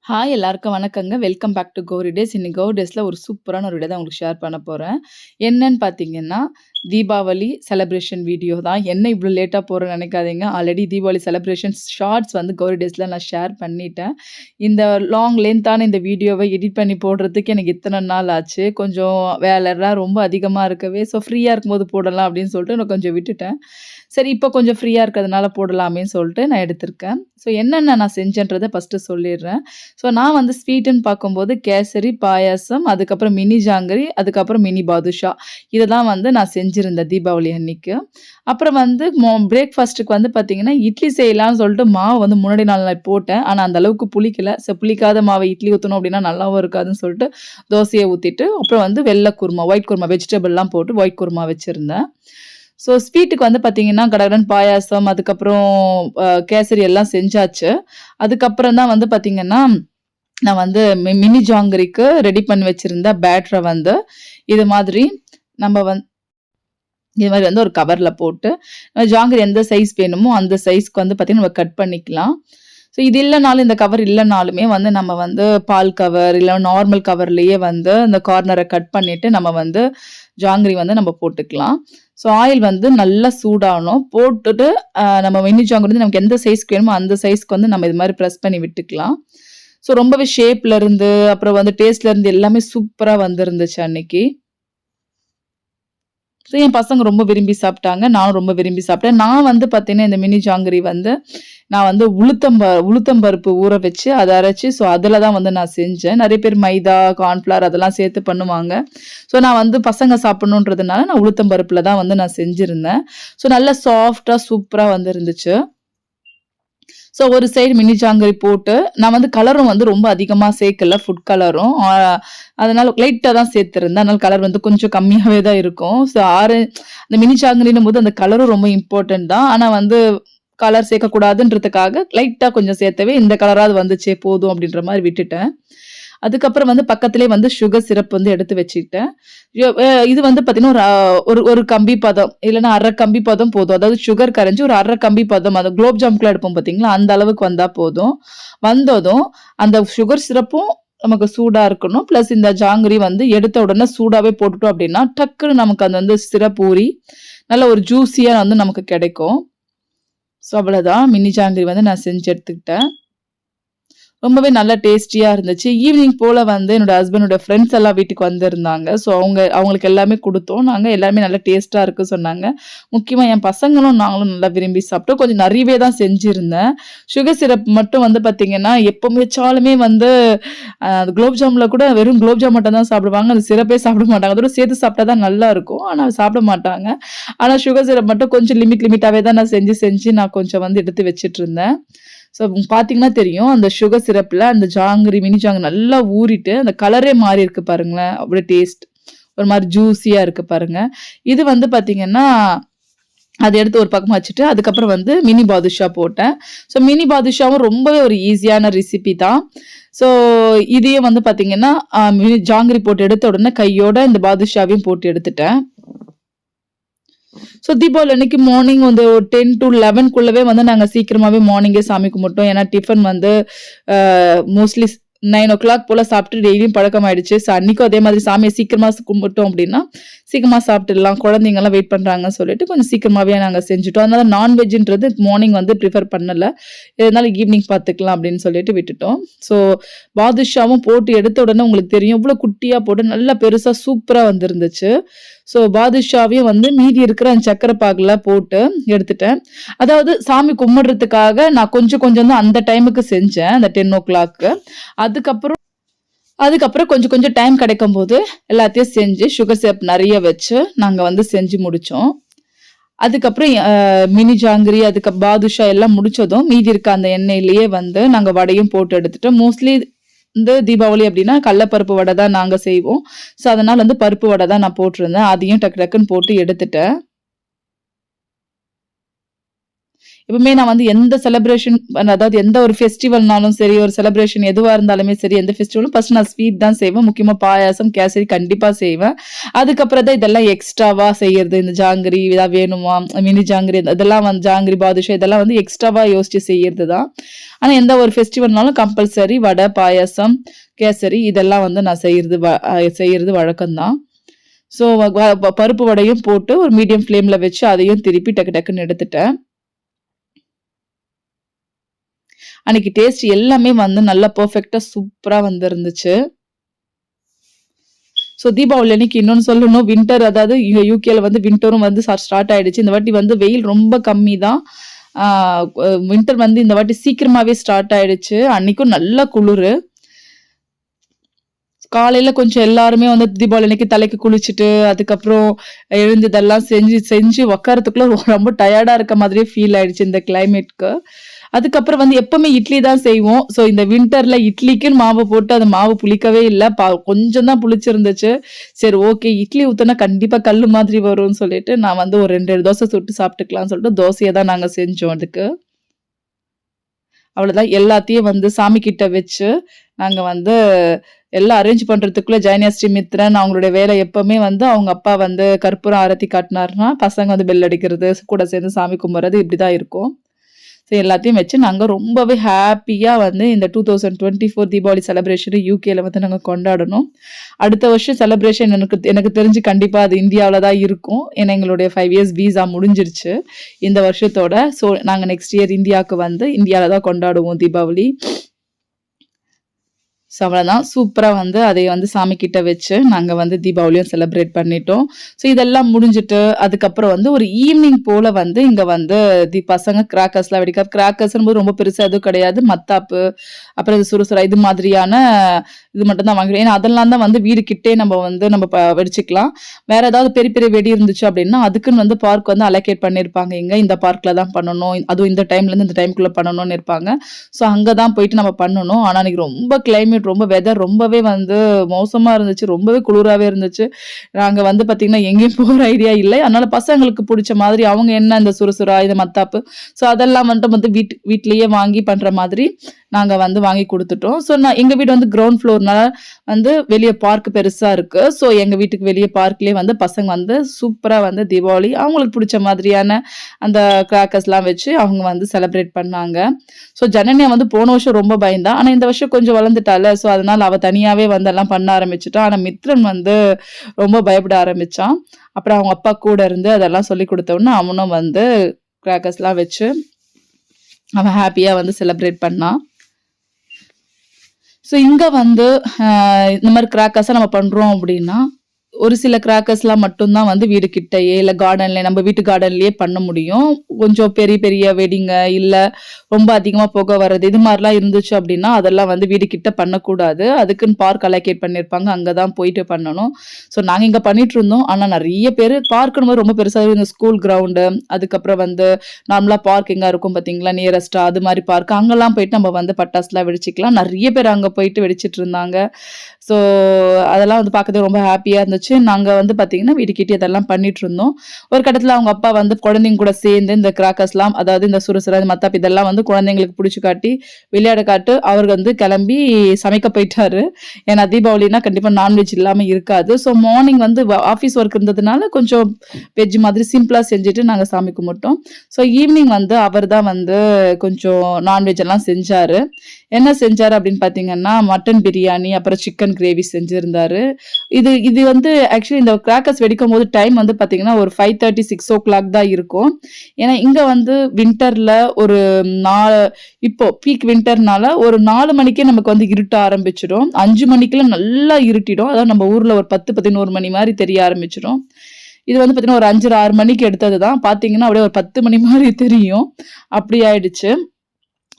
Hi எல்லாருக்கும் வணக்கங்க. Welcome back to Gowri days. இன்னைக்கு கௌரி டேஸ்ல ஒரு சூப்பரான ஒரு வீடியோ தான் உங்களுக்கு ஷேர் பண்ண போறேன். என்னன்னு பார்த்தீங்கன்னா, தீபாவளி செலிப்ரேஷன் வீடியோ தான். என்ன இவ்ளோ லேட்டா போறேன்னு நெனைக்காதீங்க. ஆல்ரெடி தீபாவளி செலிப்ரேஷன்ஸ் ஷார்ட்ஸ் வந்து கௌரி டேஸ்ல நான் ஷேர் பண்ணிட்டேன். இந்த லாங் லென்த்தான இந்த வீடியோவ எடிட் பண்ணி போடுறதுக்கு எனக்கு இத்தன நாள் ஆச்சு. கொஞ்சம் வேலைலாம் ரொம்ப அதிகமா இருக்கவே, ஃப்ரீயா இருக்கும்போது போடலாம் அப்படின்னு சொல்லிட்டு நான் கொஞ்சம் விட்டுட்டேன். சரி, இப்போ கொஞ்சம் ஃப்ரீயா இருக்கிறதுனால போடலாமேன்னு சொல்லிட்டு நான் எடுத்திருக்கேன். என்னென்ன நான் செஞ்சேன்றத ஃபர்ஸ்ட்டு சொல்லிடுறேன். நான் வந்து ஸ்வீட்டுன்னு பார்க்கும்போது கேசரி, பாயாசம், அதுக்கப்புறம் மினி ஜாங்கிரி, அதுக்கப்புறம் மினி பாதுஷா. இதெல்லாம் வந்து நான் செஞ்சிருந்தேன் தீபாவளி அன்னைக்கு. அப்புறம் வந்து பிரேக்ஃபாஸ்ட்டுக்கு வந்து பார்த்தீங்கன்னா, இட்லி செய்யலான்னு சொல்லிட்டு மாவு வந்து முன்னாடி நாள் நான் போட்டேன். ஆனா அந்த அளவுக்கு புளிக்கல. புளிக்காத மாவு இட்லி ஊத்தணும் அப்படின்னா நல்லாவும் இருக்காதுன்னு சொல்லிட்டு தோசைய ஊத்திட்டு, அப்புறம் வந்து வெள்ள குருமா, ஒயிட் குருமா வெஜிடபிள்லாம் போட்டு ஒயிட் குருமா வச்சிருந்தேன். ஸ்வீட்டுக்கு வந்து பார்த்தீங்கன்னா, கடகடன்னு பாயாசம், அதுக்கப்புறம் கேசரி எல்லாம் செஞ்சாச்சு. அதுக்கப்புறம் தான் வந்து பார்த்தீங்கன்னா, நான் வந்து மினி ஜாங்கிரிக்கு ரெடி பண்ணி வச்சிருந்த பேட்டர வந்து இது மாதிரி நம்ம இது மாரி வந்து ஒரு கவர்ல போட்டு, ஜாங்கிரி எந்த சைஸ் வேணுமோ அந்த சைஸ்க்கு வந்து பார்த்தீங்கன்னா, நம்ம கட் பண்ணிக்கலாம். இது இல்லனாலும் இந்த கவர் இல்லனாலுமே வந்து நம்ம வந்து பால் கவர், இல்ல நார்மல் கவர்லயே வந்து அந்த கார்னர கட் பண்ணிட்டு நம்ம வந்து ஜாங்கிரி வந்து நம்ம போட்டுக்கலாம். ஆயில் வந்து நல்லா சூடாகணும். போட்டுட்டு நம்ம மினி ஜாங்கிரி வந்து நமக்கு எந்த சைஸ்க்கு வேணுமோ அந்த சைஸ்க்கு வந்து நம்ம இது மாரி பிரஸ் பண்ணி விட்டுக்கலாம். ரொம்பவே ஷேப்ல இருந்து, அப்புறம் வந்து டேஸ்ட்ல இருந்து எல்லாமே சூப்பரா வந்திருந்துச்சு அன்னைக்கு. என் பசங்க ரொம்ப விரும்பி சாப்பிட்டாங்க. நானும் ரொம்ப விரும்பி சாப்பிட்டேன். நான் வந்து பார்த்தீங்கன்னா, இந்த மினி ஜாங்கிரி வந்து நான் வந்து உளுத்தம் பருப்பு ஊற வச்சு அத அரைச்சு அதுல தான் வந்து நான் செஞ்சேன். நெறைய பேர் மைதா, கார்ன்ஃப்ளவர் அதெல்லாம் சேர்த்து பண்ணுவாங்க. நான் வந்து பசங்க சாப்பிடணுன்றதுனால நான் உளுத்தம் பருப்புல தான் வந்து நான் செஞ்சிருந்தேன். நல்லா சாஃப்ட்டா சூப்பரா வந்து இருந்துச்சு. ஒரு சைடு மினி ஜாங்கிரி போட்டு, நான் வந்து கலரும் வந்து ரொம்ப அதிகமா சேர்க்கல, ஃபுட் கலரும். அதனால லைட்டா தான் சேர்த்திருந்தேன். அதனால கலர் வந்து கொஞ்சம் கம்மியாவே தான் இருக்கும். அந்த மினி ஜாங்கிரின்னும்போது அந்த கலரும் ரொம்ப இம்பார்ட்டன்ட் தான். ஆனா வந்து கலர் சேர்க்கக்கூடாதுன்றதுக்காக லைட்டா கொஞ்சம் சேர்த்தவே இந்த கலராவது வந்துச்சே போதும் அப்படின்ற மாரி விட்டுட்டேன். அதுக்கப்புறம் வந்து பக்கத்திலேயே வந்து சுகர் சிரப் வந்து எடுத்து வச்சுக்கிட்டேன். இது வந்து பார்த்தீங்கன்னா, ஒரு கம்பி பதம் இல்லன்னா 1/2 கம்பி பதம் போதும். அதாவது சுகர் கரைஞ்சு ஒரு 1/2 கம்பி பதம் அது குலோப் ஜாமுக்குலாம் எடுப்போம் பார்த்தீங்களா, அந்த அளவுக்கு வந்தா போதும். வந்ததும் அந்த சுகர் சிரப்பும் நமக்கு சூடா இருக்கணும். பிளஸ் இந்த ஜாங்கிரி வந்து எடுத்த உடனே சூடாவே போட்டுட்டோம் அப்படின்னா, டக்குன்னு நமக்கு அந்த வந்து சிரப் ஊறி நல்ல ஒரு ஜூஸியா வந்து நமக்கு கிடைக்கும். அவ்வளோதான். மினி ஜாங்கிரி வந்து நான் செஞ்சு எடுத்துக்கிட்டேன். ரொம்பவே நல்லா டேஸ்டியா இருந்துச்சு. ஈவினிங் போல வந்து என்னோட ஹஸ்பண்டோட ஃப்ரெண்ட்ஸ் எல்லாம் வீட்டுக்கு வந்திருந்தாங்க. அவங்களுக்கு எல்லாமே குடுத்தோம். நாங்க எல்லாருமே நல்லா டேஸ்ட்டா இருக்கு சொன்னாங்க. முக்கியமா என் பசங்களும் நாங்களும் நல்லா விரும்பி சாப்பிட்டோம். கொஞ்சம் நெறையவே தான் செஞ்சிருந்தேன். சுகர் சிரப் மட்டும் வந்து பார்த்தீங்கன்னா, எப்பவுமே வச்சாலுமே வந்து அது குலோப் ஜாமுன்ல கூட வெறும் குலோப் ஜாம் மட்டும் தான் சாப்பிடுவாங்க. அந்த சிரப்பே சாப்பிட மாட்டாங்க. அதோட சேர்த்து சாப்பிட்டா தான் நல்லா இருக்கும். ஆனா சாப்பிட மாட்டாங்க. ஆனா சுகர் சிரப் மட்டும் கொஞ்சம் லிமிட்டாவே தான் நான் செஞ்சு நான் கொஞ்சம் வந்து எடுத்து வச்சுட்டு இருந்தேன். பார்த்தீங்கன்னா தெரியும். அந்த சுகர் சிரப்ல அந்த ஜாங்கிரி, மினி ஜாங்கிரி நல்லா ஊறிட்டு, அந்த கலரே மாறி இருக்கு பாருங்களேன். அப்படியே டேஸ்ட். ஒரு மாரி ஜூஸியா இருக்கு பாருங்க. இது வந்து பார்த்தீங்கன்னா, அத எடுத்து ஒரு பக்கமா வச்சுட்டு, அதுக்கப்புறம் வந்து மினி பாதுஷா போட்டேன். மினி பாதுஷாவும் ரொம்பவே ஒரு ஈஸியான ரெசிபி தான். ஸோ இதையும் வந்து பார்த்தீங்கன்னா, ஜாங்கிரி போட்டு எடுத்த உடனே கையோட இந்த பாதுஷாவையும் போட்டு எடுத்துட்டேன். தீபாவளி அன்னைக்கு மார்னிங் வந்து ஒரு 10 to 11க்குள்ளவே வந்து நாங்க சீக்கிரமாவே மார்னிங்கே சாமி கும்பிட்டோம். ஏன்னா டிஃபன் வந்து மோஸ்ட்லி 9:00 போல சாப்பிட்டு டெய்லியும் பழக்கமாயிடுச்சு. அன்னைக்கும் அதே மாதிரி சாமிய சீக்கிரமா கும்பிட்டோம் அப்படின்னா, சீக்கிரமா சாப்பிட்டுடலாம். குழந்தைங்கலாம் வெயிட் பண்றாங்கன்னு சொல்லிட்டு கொஞ்சம் சீக்கிரமாவே நாங்க செஞ்சுட்டோம். அதனால நான்வெஜ்ன்றது மார்னிங் வந்து ப்ரிஃபர் பண்ணல. இதனால ஈவினிங் பார்த்துக்கலாம் அப்படின்னு சொல்லிட்டு விட்டுட்டோம். பாதுஷாவும் போட்டு எடுத்த உடனே உங்களுக்கு தெரியும், இவ்வளோ குட்டியா போட்டு நல்லா பெருசா சூப்பரா வந்திருந்துச்சு. பாதுஷாவையும் வந்து மீதி இருக்கிற அந்த சர்க்கரை பாகுல போட்டு எடுத்துட்டேன். அதாவது சாமி கும்பிடுறதுக்காக நான் கொஞ்சம் கொஞ்சம் தான் அந்த டைமுக்கு செஞ்சேன். அந்த 10:00க்கு. அதுக்கப்புறம் கொஞ்சம் கொஞ்சம் டைம் கிடைக்கும்போது எல்லாத்தையும் செஞ்சு சுகர் சிரப் நெறைய வச்சு நாங்க வந்து செஞ்சு முடிச்சோம். அதுக்கப்புறம் மினி ஜாங்கிரி, பாதுஷா எல்லாம் முடிச்சதும் மீதி இருக்க அந்த எண்ணெயிலேயே வந்து நாங்க வடையும் போட்டு எடுத்துட்டோம். மோஸ்ட்லி இந்த தீபாவளி அப்படின்னா கடலப்பருப்பு வடை தான் நாங்க செய்வோம். அதனால வந்து பருப்பு வடை தான் நான் போட்டிருந்தேன். அதையும் டக்கு டக்குன்னு போட்டு எடுத்துட்டேன். எப்பவுமே நான் வந்து எந்த செலிப்ரேஷன், அதாவது எந்த ஒரு ஃபெஸ்டிவல்னாலும் சரி, ஒரு செலிப்ரேஷன் எதுவா இருந்தாலுமே சரி, எந்த ஃபெஸ்டிவலும் ஃபர்ஸ்ட் நான் ஸ்வீட் தான் செய்வேன். முக்கியமா பாயாசம், கேசரி கண்டிப்பா செய்வேன். அதுக்கப்புறம் தான் இதெல்லாம் எக்ஸ்ட்ராவா செய்யறது. இந்த ஜாங்கிரி இதெல்லாம் வேணுமா, மினி ஜாங்கிரி இதெல்லாம் வந்து ஜாங்கிரி, பாதுஷா இதெல்லாம் வந்து எக்ஸ்ட்ராவா யோசிச்சு செய்யறது தான். ஆனா எந்த ஒரு ஃபெஸ்டிவல்னாலும் கம்பல்சரி வடை, பாயாசம், கேசரி இதெல்லாம் வந்து நான் செய்யறது வழக்கம்தான். ஸோ பருப்பு வடையும் போட்டு ஒரு மீடியம் ஃப்ளேம்ல வச்சு அதையும் திருப்பி டக்கு டக்குன்னு எடுத்துட்டேன். அன்னைக்கு டேஸ்ட் எல்லாமே வந்து நல்லா பெர்ஃபெக்ட்டா சூப்பரா இருந்துச்சு. ஸோ தீபாவளி அன்னைக்கு இன்னொன்னு சொல்லணும். வின்டர், அதாவது இங்க யூகேல வந்து வின்டரும் வந்து ஸ்டார்ட் ஆயிடுச்சு. இந்த வாட்டி வந்து வெயில் ரொம்ப கம்மி தான். வின்டர் வந்து இந்த வாட்டி சீக்கிரமாவே ஸ்டார்ட் ஆயிடுச்சு. அன்னைக்கும் நல்ல குளிரு. காலையில கொஞ்சம் எல்லாருமே வந்து தீபாவளி அன்னைக்கு தலைக்கு குளிச்சுட்டு, அதுக்கப்புறம் எழுந்து இதெல்லாம் செஞ்சு உட்காரத்துக்குள்ள ரொம்ப டயர்டா இருக்க மாதிரியே ஃபீல் ஆயிடுச்சு இந்த கிளைமேட்க்கு. அதுக்கப்புறம் வந்து எப்பவுமே இட்லி தான் செய்வோம். ஸோ இந்த வின்டர்ல இட்லிக்குன்னு மாவு போட்டு அந்த மாவு புளிக்கவே இல்ல. கொஞ்சம் தான் புளிச்சிருந்துச்சு. சரி ஓகே, இட்லி ஊத்துனா கண்டிப்பா கல்லு மாதிரி வரும்னு சொல்லிட்டு, நான் வந்து ஒரு 2 தோசை சுட்டு சாப்பிட்டுக்கலாம்னு சொல்லிட்டு தோசைய தான் நாங்க செஞ்சோம் அதுக்கு. அவ்வளோதான். எல்லாத்தையும் வந்து சாமி கிட்ட வச்சு, நாங்க வந்து எல்லாம் அரேஞ்ச் பண்றதுக்குள்ள ஜெயனியா மித்ரன் அவங்களுடைய வேலை எப்பவுமே வந்து அவங்க அப்பா வந்து கற்பூரம் ஆரத்தி காட்டினாருன்னா, பசங்க வந்து பெல் அடிக்கிறது, கூட சேர்ந்து சாமி கும்பிடுறது இப்படிதான் இருக்கும். ஸோ எல்லாத்தையும் வச்சு நாங்க ரொம்பவே ஹாப்பியா வந்து இந்த 2024 தீபாவளி செலிப்ரேஷன் யூகேல வந்து நாங்க கொண்டாடணும். அடுத்த வருஷம் செலிப்ரேஷன் எனக்கு தெரிஞ்சு கண்டிப்பா அது இந்தியாவில தான் இருக்கும். ஏன்னா எங்களுடைய 5 இயர்ஸ் வீசா முடிஞ்சிருச்சு இந்த வருஷத்தோட. ஸோ நாங்க நெக்ஸ்ட் இயர் இந்தியாவுக்கு வந்து இந்தியாவில தான் கொண்டாடுவோம் தீபாவளி. ஸோ அவ்வளோதான். சூப்பரா வந்து அதை வந்து சாமி கிட்ட வச்சு நாங்க வந்து தீபாவளியும் செலிப்ரேட் பண்ணிட்டோம். ஸோ இதெல்லாம் முடிஞ்சுட்டு அதுக்கப்புறம் வந்து ஒரு ஈவினிங் போல வந்து இங்க வந்து பசங்க கிராக்கர்ஸ்லாம் கிராக்கர்ஸ்னும்போது ரொம்ப பெருசா எதுவும் கிடையாது. மத்தாப்பு, அப்புறம் இது சுறுசுறா இது மாதிரியான இது மட்டும் தான் வாங்குறோம். ஏன்னா அதெல்லாம் தான் வந்து வீடு கிட்டே நம்ம வெடிச்சுக்கலாம். வேற ஏதாவது பெரிய பெரிய வெடி இருந்துச்சு அப்படின்னா அதுக்குன்னு வந்து பார்க் வந்து அலோகேட் பண்ணியிருப்பாங்க. இந்த பார்க்ல தான் பண்ணணும், அதுவும் இந்த டைம்ல இருந்து இந்த டைம்குள்ள பண்ணணும்னு இருப்பாங்க. ஸோ அங்கதான் போயிட்டு நம்ம பண்ணணும். ஆனா அன்னைக்கு ரொம்ப கிளைமேட், ரொம்ப வெதர் ரொம்பவே வந்து மோசமா இருந்துச்சு. ரொம்பவே குளிராவே இருந்துச்சு. நாங்க வந்து பாத்தீங்கன்னா எங்கேயும் போற ஐடியா இல்லை. அதனால பசங்களுக்கு பிடிச்ச மாதிரி அவங்க என்ன இந்த சுறுசுறா, இந்த மத்தாப்பு, ஸோ அதெல்லாம் வந்து வீட்லயே வாங்கி பண்ற மாதிரி நாங்க வந்து வாங்கி கொடுத்துட்டோம். ஸோ எங்க வீடு வந்து கிரவுண்ட் ஃப்ளோர்னால வந்து வெளியே பார்க் பெருசா இருக்கு. ஸோ எங்க வீட்டுக்கு வெளியே பார்க்லயே வந்து பசங்க வந்து சூப்பரா வந்து தீபாவளி அவங்களுக்கு பிடிச்ச மாதிரியான அந்த கிராக்கர்ஸ்லாம் வச்சு அவங்க வந்து செலிப்ரேட் பண்ணாங்க. ஸோ ஜனனியா வந்து போன வருஷம் ரொம்ப பயந்தா. ஆனா இந்த வருஷம் கொஞ்சம் வளர்ந்துட்டால. ஸோ அதனால அவ தனியாவே வந்து எல்லாம் பண்ண ஆரம்பிச்சுட்டா. ஆனா மித்ரன் வந்து ரொம்ப பயப்பட ஆரம்பிச்சான். அப்புறம் அவங்க அப்பா கூட இருந்து அதெல்லாம் சொல்லி கொடுத்தோன்னு அவனும் வந்து கிராக்கர்ஸ்லாம் வச்சு அவன் ஹாப்பியா வந்து செலிப்ரேட் பண்ணான். ஸோ இங்க வந்து இந்த மாதிரி கிராக்கர்ஸா நம்ம பண்றோம் அப்படின்னா, ஒரு சில கிராக்கர்ஸ்லாம் மட்டும்தான் வந்து வீடு கிட்டயே இல்ல கார்டன்ல நம்ம வீட்டு கார்டன்லயே பண்ண முடியும். கொஞ்சம் பெரிய பெரிய வெடிங்க, இல்ல ரொம்ப அதிகமா புகை வர்றது இது மாதிரிலாம் இருந்துச்சு அப்படின்னா அதெல்லாம் வந்து வீடு கிட்ட பண்ணக்கூடாது. அதுக்குன்னு பார்க் அலோகேட் பண்ணியிருப்பாங்க. அங்கதான் போயிட்டு பண்ணணும். ஸோ நாங்க இங்க பண்ணிட்டு இருந்தோம். ஆனா நிறைய பேர் பார்க்குன்னு ரொம்ப பெருசா இந்த ஸ்கூல் கிரவுண்டு, அதுக்கப்புறம் வந்து நார்மலா பார்க் எங்க இருக்கும் பாத்தீங்களா நியரஸ்டா, அது மாதிரி பார்க் அங்கெல்லாம் போயிட்டு நம்ம வந்து பட்டாசுலாம் வெடிச்சுக்கலாம். நிறைய பேர் அங்க போயிட்டு வெடிச்சிட்டு இருந்தாங்க. ஸோ அதெல்லாம் வந்து பார்க்கறது ரொம்ப ஹாப்பியா இருந்துச்சு. நாங்க வந்து பாத்தீங்கன்னா வீட்டுக்கிட்டே இதெல்லாம் பண்ணிட்டு இருந்தோம். ஒரு கட்டத்துல அவங்க அப்பா வந்து குழந்தைங்க கூட சேர்ந்து இந்த கிராக்கர்ஸ்லாம், அதாவது இந்த சுறுசுறு மத்தாப்பு இதெல்லாம் வந்து குழந்தைங்களுக்கு பிடிச்சு காட்டி விளையாட காட்டு அவர் வந்து கிளம்பி சமைக்க போயிட்டாரு. ஏன்னா தீபாவளினா கண்டிப்பா நான்வெஜ் இல்லாம இருக்காது. ஸோ மார்னிங் வந்து ஆஃபீஸ் ஒர்க் இருந்ததுனால கொஞ்சம் வெஜ் மாதிரி சிம்பிளா செஞ்சுட்டு நாங்க சாமி கும்பிட்டோம். ஸோ ஈவினிங் வந்து அவர் தான் வந்து கொஞ்சம் நான்வெஜ் எல்லாம் செஞ்சாரு. என்ன செஞ்சாரு அப்படின்னு பாத்தீங்கன்னா மட்டன் பிரியாணி, அப்புறம் சிக்கன் கிரேவி செஞ்சிருந்தாரு. இது வந்து ஆக்சுவலி இந்த கிராக்கர்ஸ் வெடிக்கும் போது டைம் வந்து பாத்தீங்கன்னா ஒரு 5:30 6 தான் இருக்கும். ஏன்னா இங்க வந்து வின்டர்ல ஒரு இப்போ பீக் வின்டர்னால ஒரு 4 மணிக்கே நமக்கு வந்து இருட்ட ஆரம்பிச்சிடும். 5 மணிக்கெல்லாம் நல்லா இருட்டிடும். அதாவது நம்ம ஊர்ல ஒரு 10 11 மணி மாதிரி தெரிய ஆரம்பிச்சிடும். இது வந்து பாத்தீங்கன்னா ஒரு 5 6 மணிக்கு எடுத்ததுதான். பாத்தீங்கன்னா அப்படியே ஒரு 10 மணி மாதிரி தெரியும். அப்படி ஆயிடுச்சு.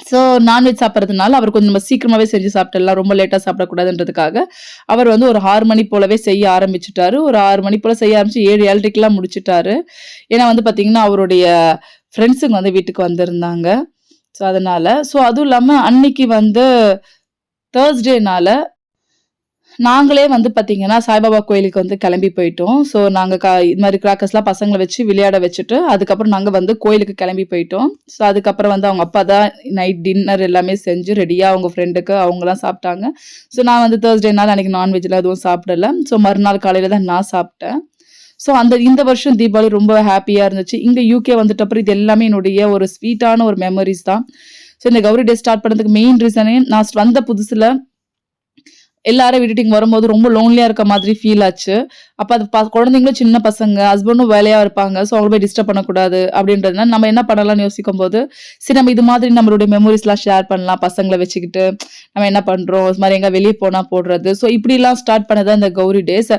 ஸோ நான்வெஜ் சாப்பிட்றதுனால அவர் கொஞ்சம் நம்ம சீக்கிரமாவே செஞ்சு சாப்பிட்டுடலாம், ரொம்ப லேட்டா சாப்பிடக்கூடாதுன்றதுக்காக அவர் வந்து ஒரு 6 மணி போலவே செய்ய ஆரம்பிச்சுட்டாரு. ஒரு 6 மணி போல செய்ய ஆரம்பிச்சு 7 7:30க்கெல்லாம் முடிச்சுட்டாரு. ஏன்னா வந்து பாத்தீங்கன்னா அவருடைய ஃப்ரெண்ட்ஸுங்க வந்து வீட்டுக்கு வந்திருந்தாங்க. ஸோ அதனால அதுவும் இல்லாம அன்னைக்கு வந்து தேர்ஸ்டேனால நாங்களே வந்து பார்த்தீங்கன்னா, சாய்பாபா கோயிலுக்கு வந்து கிளம்பி போயிட்டோம். ஸோ நாங்க இது மாரி கிராக்கர்ஸ்லாம் பசங்கள வச்சு விளையாட வச்சுட்டு, அதுக்கப்புறம் நாங்க வந்து கோயிலுக்கு கிளம்பி போயிட்டோம். ஸோ அதுக்கப்புறம் வந்து அவங்க அப்பா தான் நைட் டின்னர் எல்லாமே செஞ்சு ரெடியா அவங்க ஃப்ரெண்டுக்கு அவங்கலாம் சாப்பிட்டாங்க. ஸோ நான் வந்து Thursdayனால அன்னைக்கு நான்வெஜ்லாம் எதுவும் சாப்பிடல. ஸோ மறுநாள் காலையில தான் நான் சாப்பிட்டேன். ஸோ இந்த வருஷம் தீபாவளி ரொம்ப ஹேப்பியா இருந்துச்சு. இங்க யுகே வந்துட்ட அப்புறம் இது எல்லாமே என்னுடைய ஒரு ஸ்வீட்டான ஒரு மெமரீஸ் தான். ஸோ இந்த கௌரி டே ஸ்டார்ட் பண்ணதுக்கு மெயின் ரீசனே நான் வந்த புதுசுல எல்லாரும் விட்டுட்டு இங்க வரும்போது ரொம்ப லோன்லியா இருக்க மாதிரி ஃபீல் ஆச்சு. அப்ப அது குழந்தைங்களும் சின்ன பசங்க, ஹஸ்பண்டும் வேலையா இருப்பாங்க. ஸோ அவங்கள போய் டிஸ்டர்ப் பண்ணக்கூடாது அப்படின்றதுனால நம்ம என்ன பண்ணலாம்னு யோசிக்கும்போது, சரி நம்ம இது மாதிரி நம்மளுடைய மெமோரீஸ்லாம் ஷேர் பண்ணலாம் பசங்கள வச்சுக்கிட்டு. நம்ம என்ன பண்றோம், இது மாதிரி எங்க வெளிய போனா போடுறது. ஸோ இப்படிலாம் ஸ்டார்ட் பண்ணது இந்த கௌரி டேஸ்.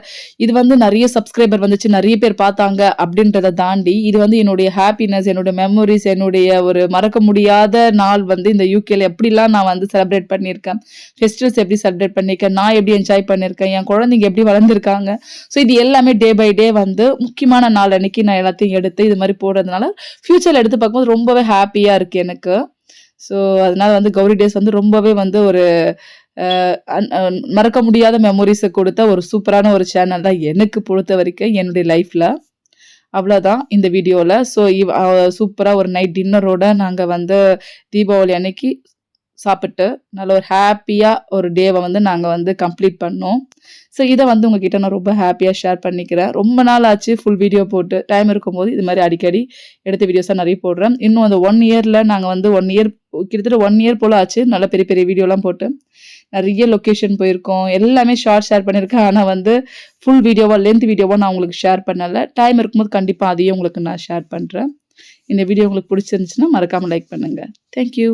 இது வந்து நெறைய சப்ஸ்கிரைபர் வந்துச்சு, நெறைய பேர் பார்த்தாங்க அப்படின்றத தாண்டி, இது வந்து என்னுடைய ஹேப்பினஸ், என்னுடைய மெமோரீஸ், என்னுடைய ஒரு மறக்க முடியாத நாள் வந்து இந்த யுகேல எப்படிலாம் நான் வந்து செலிப்ரேட் பண்ணியிருக்கேன். ஃபெஸ்டிவல்ஸ் எப்படி செலிப்ரேட் பண்ணியிருக்கேன், நான் எப்படி என்ஜாய் பண்ணியிருக்கேன், என் குழந்தைங்க எப்படி வளர்ந்துருக்காங்க. ஸோ இது எல்லாமே டே பை டே வந்து முக்கியமான நாள் அன்னைக்கு நான் எல்லாத்தையும் எடுத்து இது மாதிரி போடுறதுனால, ஃபியூச்சர்ல எடுத்து பார்க்கும்போது ரொம்பவே ஹேப்பியா இருக்கு எனக்கு. ஸோ அதனால வந்து கௌரி டேஸ் வந்து ரொம்பவே வந்து ஒரு மறக்க முடியாத மெமோரிஸ கொடுத்த ஒரு சூப்பரான ஒரு சேனல் தான் எனக்கு பொறுத்த வரைக்கும் என்னுடைய லைஃப்ல. அவ்வளோதான் இந்த வீடியோல. ஸோ சூப்பரா ஒரு நைட் டின்னரோட நாங்க வந்து தீபாவளி அன்னைக்கு சாப்பிட்டு நல்ல ஒரு ஹேப்பியா ஒரு டேவ வந்து நாங்க வந்து கம்ப்ளீட் பண்ணோம். ஸோ இத வந்து உங்ககிட்ட நான் ரொம்ப ஹேப்பியா ஷேர் பண்ணிக்கிறேன். ரொம்ப நாள் ஆச்சு ஃபுல் வீடியோ போட்டு. டைம் இருக்கும்போது இது மாரி அடிக்கடி எடுத்த வீடியோஸா நெறைய போடுறேன். இன்னும் அந்த 1 இயர்ல நாங்க வந்து 1 இயர் கிட்டத்தட்ட 1 இயர் போல ஆச்சு. நல்ல பெரிய பெரிய வீடியோலாம் போட்டு. நெறைய லொகேஷன் போயிருக்கோம். எல்லாமே ஷேர் பண்ணியிருக்கேன். ஆனா வந்து ஃபுல் வீடியோவா, லென்த் வீடியோவா நான் உங்களுக்கு ஷேர் பண்ணல. டைம் இருக்கும்போது கண்டிப்பா அதையும் உங்களுக்கு நான் ஷேர் பண்றேன். இந்த வீடியோ உங்களுக்கு பிடிச்சிருந்துச்சுன்னா மறக்காம லைக் பண்ணுங்க. Thank you.